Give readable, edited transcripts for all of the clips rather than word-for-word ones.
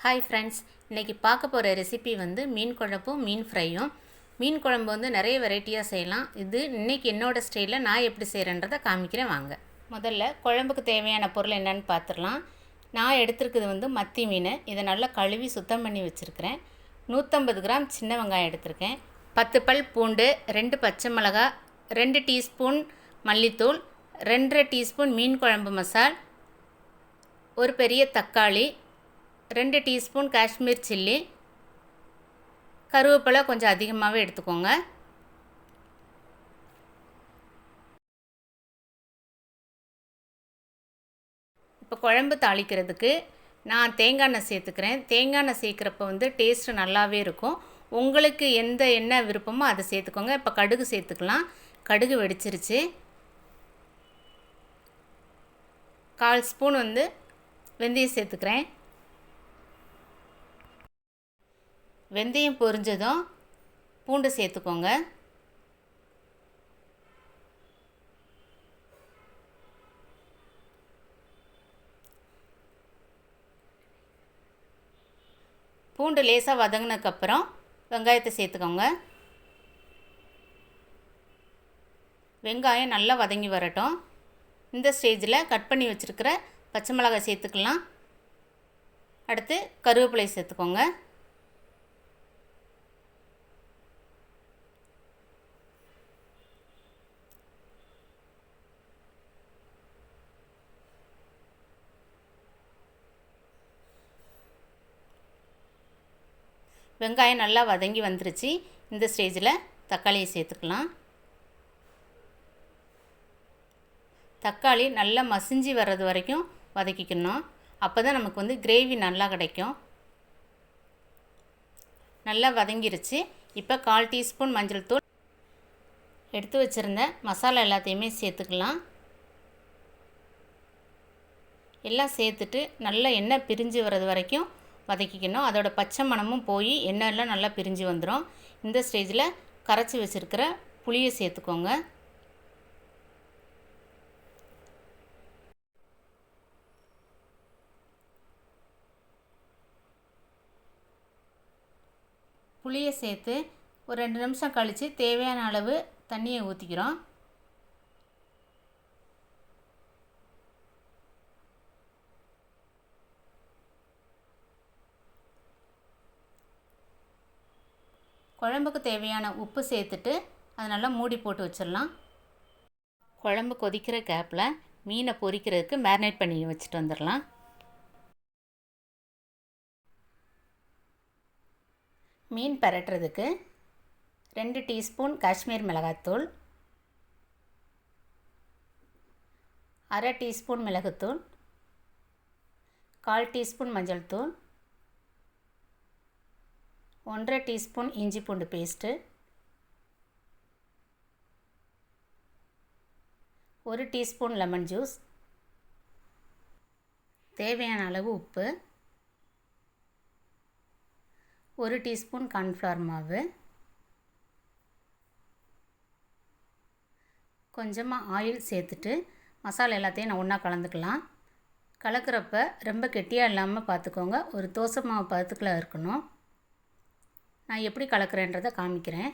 Hi friends, இன்றைக்கி பார்க்க போகிற ரெசிபி வந்து மீன் குழம்பும் மீன் ஃப்ரையும். மீன் குழம்பு வந்து நிறைய வெரைட்டியாக செய்யலாம். இது இன்றைக்கி என்னோடய ஸ்டைலில் நான் எப்படி செய்கிறேன்றதை காமிக்கிறேன் வாங்க. முதல்ல குழம்புக்கு தேவையான பொருள் என்னென்னு பார்த்துடலாம். நான் எடுத்துருக்குது வந்து மத்தி மீன். இதை நல்லா கழுவி சுத்தம் பண்ணி வச்சுருக்கிறேன். 150 கிராம் சின்ன வெங்காயம் எடுத்திருக்கேன். 10 பல் பூண்டு, 2 பச்சை மிளகாய், 2 டீஸ்பூன் மல்லித்தூள், 2.5 டீஸ்பூன் மீன் குழம்பு மசால், ஒரு பெரிய தக்காளி, 2 டீஸ்பூன் காஷ்மீர் சில்லி, கருவேப்பிலை கொஞ்சம் அதிகமாகவே எடுத்துக்கோங்க. இப்போ குழம்பு தாளிக்கிறதுக்கு நான் தேங்காய் எண்ணெய் சேர்த்துக்கிறேன். தேங்காய் எண்ணெய் சேர்க்குறப்ப வந்து டேஸ்ட்டு நல்லாவே இருக்கும். உங்களுக்கு எந்த எண்ணெய் விருப்பமோ அதை சேர்த்துக்கோங்க. இப்போ கடுகு சேர்த்துக்கலாம். கடுகு வெடிச்சிருச்சு. 1/4 ஸ்பூன் வந்து வெந்தயம் சேர்த்துக்கிறேன். வெந்தயம் பொரிஞ்சதும் பூண்டு சேர்த்துக்கோங்க. பூண்டு லேசாக வதங்கினதுக்கப்புறம் வெங்காயத்தை சேர்த்துக்கோங்க. வெங்காயம் நல்லா வதங்கி வரட்டும். இந்த ஸ்டேஜில் கட் பண்ணி வச்சுருக்கிற பச்சை மிளகாய் சேர்த்துக்கலாம். அடுத்து கருவேப்பிலை சேர்த்துக்கோங்க. வெங்காயம் நல்லா வதங்கி வந்துருச்சு. இந்த ஸ்டேஜில் தக்காளியை சேர்த்துக்கலாம். தக்காளி நல்லா மசிஞ்சு வர்றது வரைக்கும் வதக்கிக்கணும். அப்போ தான் நமக்கு வந்து கிரேவி நல்லா கிடைக்கும். நல்லா வதங்கிருச்சு. இப்போ 1/4 டீஸ்பூன் மஞ்சள் தூள், எடுத்து வச்சுருந்த மசாலா எல்லாத்தையுமே சேர்த்துக்கலாம். எல்லாம் சேர்த்துட்டு நல்லா எண்ணெய் பிரிஞ்சு வர்றது வரைக்கும் வதக்கிக்கணும். அதோட பச்சை மணமும் போய் எண்ணெயெல்லாம் நல்லா பிரிஞ்சு வந்துடும். இந்த ஸ்டேஜில் கரைச்சி வச்சுருக்கிற புளியை சேர்த்துக்கோங்க. புளியை சேர்த்து ஒரு 2 நிமிஷம் கழித்து தேவையான அளவு தண்ணியை ஊற்றிக்கிறோம். குழம்புக்கு தேவையான உப்பு சேர்த்துட்டு அதை நல்லா மூடி போட்டு வச்சிடலாம். குழம்பு கொதிக்கிற கேப்பில் மீனை பொரிக்கிறதுக்கு மேரினேட் பண்ணி வச்சுட்டு வந்துடலாம். மீன் பரட்டுறதுக்கு 2 டீஸ்பூன் காஷ்மீர் மிளகாய்த்தூள், 1/2 டீஸ்பூன் மிளகுத்தூள், 1/4 டீஸ்பூன் மஞ்சள் தூள், 1/2 டீஸ்பூன் இஞ்சி பூண்டு பேஸ்ட்டு, 1 டீஸ்பூன் லெமன் ஜூஸ், தேவையான அளவு உப்பு, 1 டீஸ்பூன் கார்ன்ஃப்ளவர் மாவு, கொஞ்சமாக ஆயில் சேர்த்துட்டு மசாலா எல்லாத்தையும் நான் ஒன்றா கலந்துக்கலாம். கலக்கிறப்ப ரொம்ப கெட்டியாக இல்லாமல் பார்த்துக்கோங்க. ஒரு தோசை மாவு பதத்துக்குள்ள இருக்கணும். நான் எப்படி கலக்கிறேன்றதை காமிக்கிறேன்.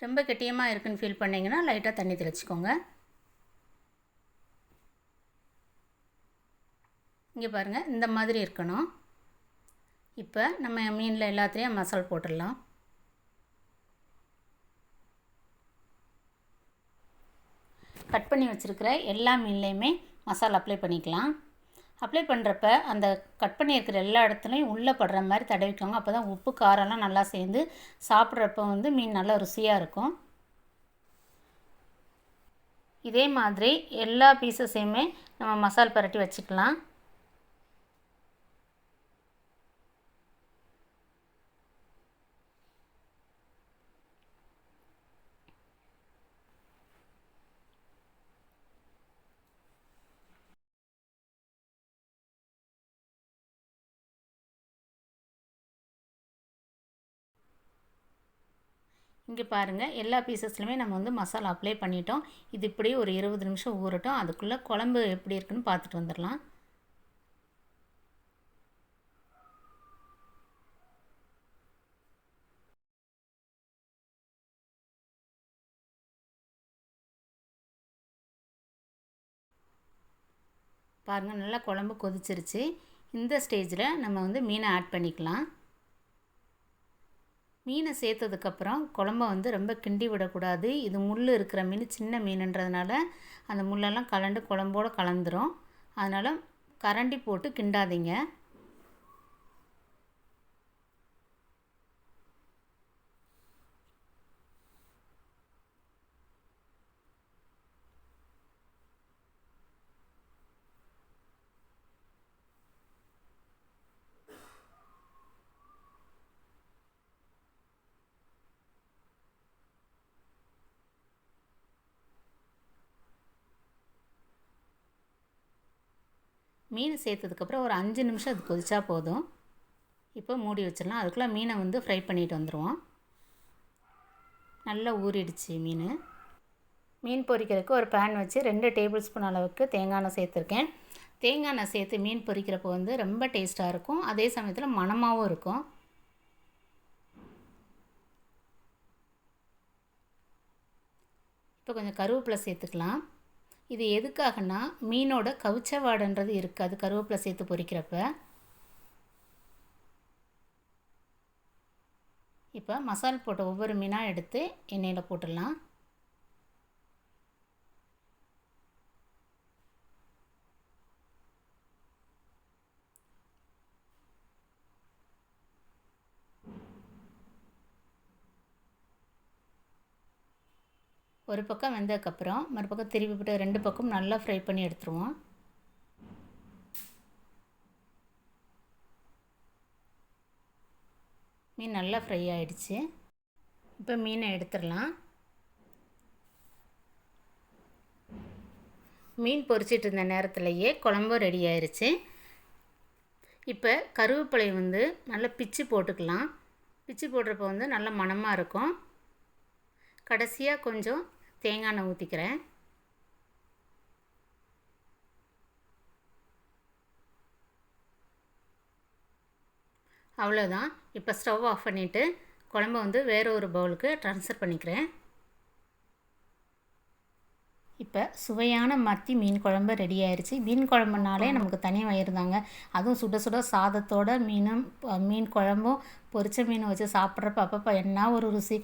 ரொம்ப கெட்டியமாக இருக்குன்னு ஃபீல் பண்ணிங்கன்னா லைட்டாக தண்ணி தெளிச்சிக்கோங்க. இங்கே பாருங்கள், இந்த மாதிரி இருக்கணும். இப்போ நம்ம மீனில் எல்லாத்துலேயும் மசாலா போட்டுடலாம். கட் பண்ணி வச்சுருக்கிற எல்லா மீன்லேயுமே மசாலா அப்ளை பண்ணிக்கலாம். அப்ளை பண்ணுறப்ப அந்த கட் பண்ணியிருக்கிற எல்லா இடத்துலையும் உள்ளே படுற மாதிரி தடவிக்கோங்க. அப்போ தான் உப்பு காரம்லாம் நல்லா சேர்ந்து சாப்பிட்றப்ப வந்து மீன் நல்லா ருசியாக இருக்கும். இதே மாதிரி எல்லா பீசஸையுமே நம்ம மசால் பரட்டி வச்சுக்கலாம். இங்கே பாருங்கள், எல்லா பீசஸ்லையுமே நம்ம வந்து மசாலா அப்ளை பண்ணிட்டோம். இது இப்படியே ஒரு 20 நிமிஷம் ஊறட்டும். அதுக்குள்ளே குழம்பு எப்படி இருக்குன்னு பார்த்துட்டு வந்துடலாம். பாருங்கள், நல்லா குழம்பு கொதிச்சிருச்சு. இந்த ஸ்டேஜில் நம்ம வந்து மீனை ஆட் பண்ணிக்கலாம். மீனை சேர்த்ததுக்கப்புறம் குழம்ப வந்து ரொம்ப கிண்டி விடக்கூடாது. இது முள் இருக்கிற மீன், சின்ன மீனுன்றதுனால அந்த முள்ளெல்லாம் கலண்டு குழம்போடு கலந்துரும். அதனால் கரண்டி போட்டு கிண்டாதீங்க. மீன் சேர்த்ததுக்கப்புறம் ஒரு 5 நிமிஷம் அது கொதிச்சா போதும். இப்போ மூடி வச்சிடலாம். அதுக்குள்ளே மீனை வந்து ஃப்ரை பண்ணிட்டு வந்துடுவோம். நல்லா ஊறிடுச்சு மீன். மீன் பொரிக்கிறதுக்கு ஒரு பேன் வச்சு 2 டேபிள் ஸ்பூன் அளவுக்கு தேங்காய் எண்ணெய் சேர்த்துருக்கேன். தேங்காய் எண்ணெய் சேர்த்து மீன் பொரிக்கிறப்போ வந்து ரொம்ப டேஸ்ட்டாக இருக்கும். அதே சமயத்தில் மணமாகவும் இருக்கும். இப்போ கொஞ்சம் கருவேப்பிலை சேர்த்துக்கலாம். இது எதுக்காகனா மீனோட கவுச்ச வாடைன்றது இருக்காது கருவேப்பிலை சேர்த்து பொரிக்கிறப்ப. இப்போ மசால் போட்ட ஒவ்வொரு மீனாக எடுத்து எண்ணெயில் போட்டுடலாம். ஒரு பக்கம் வெந்ததுக்கப்புறம் மறுபக்கம் திருப்பி போட்டு 2 பக்கம் நல்லா ஃப்ரை பண்ணி எடுத்துருவோம். மீன் நல்லா ஃப்ரை ஆகிடுச்சு. இப்போ மீனை எடுத்துடலாம். மீன் பொரிச்சிட்டு இருந்த நேரத்துலையே குழம்பும் ரெடி ஆயிடுச்சு. இப்போ கருவேப்பிலை வந்து நல்லா பிச்சு போட்டுக்கலாம். பிச்சு போடுறப்போ வந்து நல்ல மணமாக இருக்கும். கடைசியாக கொஞ்சம் தேங்காய் எண்ணெய் ஊற்றிக்கிறேன். அவ்வளோதான். இப்போ ஸ்டவ் ஆஃப் பண்ணிவிட்டு குழம்பு வந்து வேறு ஒரு பவுலுக்கு ட்ரான்ஸ்ஃபர் பண்ணிக்கிறேன். இப்போ சுவையான மத்தி மீன் குழம்பு ரெடி ஆயிடுச்சு. மீன் குழம்புனாலே நமக்கு தனி வயிறு தாங்க. அதுவும் சுட சுட சாதத்தோட மீன் குழம்பும் பொரிச்ச மீன் வச்சு சாப்பிட்றப்ப அப்பப்போ என்ன ஒரு ருசி.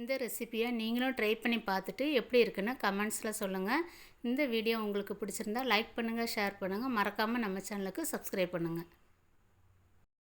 இந்த ரெசிப்பியை நீங்களும் ட்ரை பண்ணி பார்த்துட்டு எப்படி இருக்குன்னு கமெண்ட்ஸில் சொல்லுங்கள். இந்த வீடியோ உங்களுக்கு பிடிச்சிருந்தா லைக் பண்ணுங்கள், ஷேர் பண்ணுங்கள். மறக்காமல் நம்ம சேனலுக்கு சப்ஸ்கிரைப் பண்ணுங்கள்.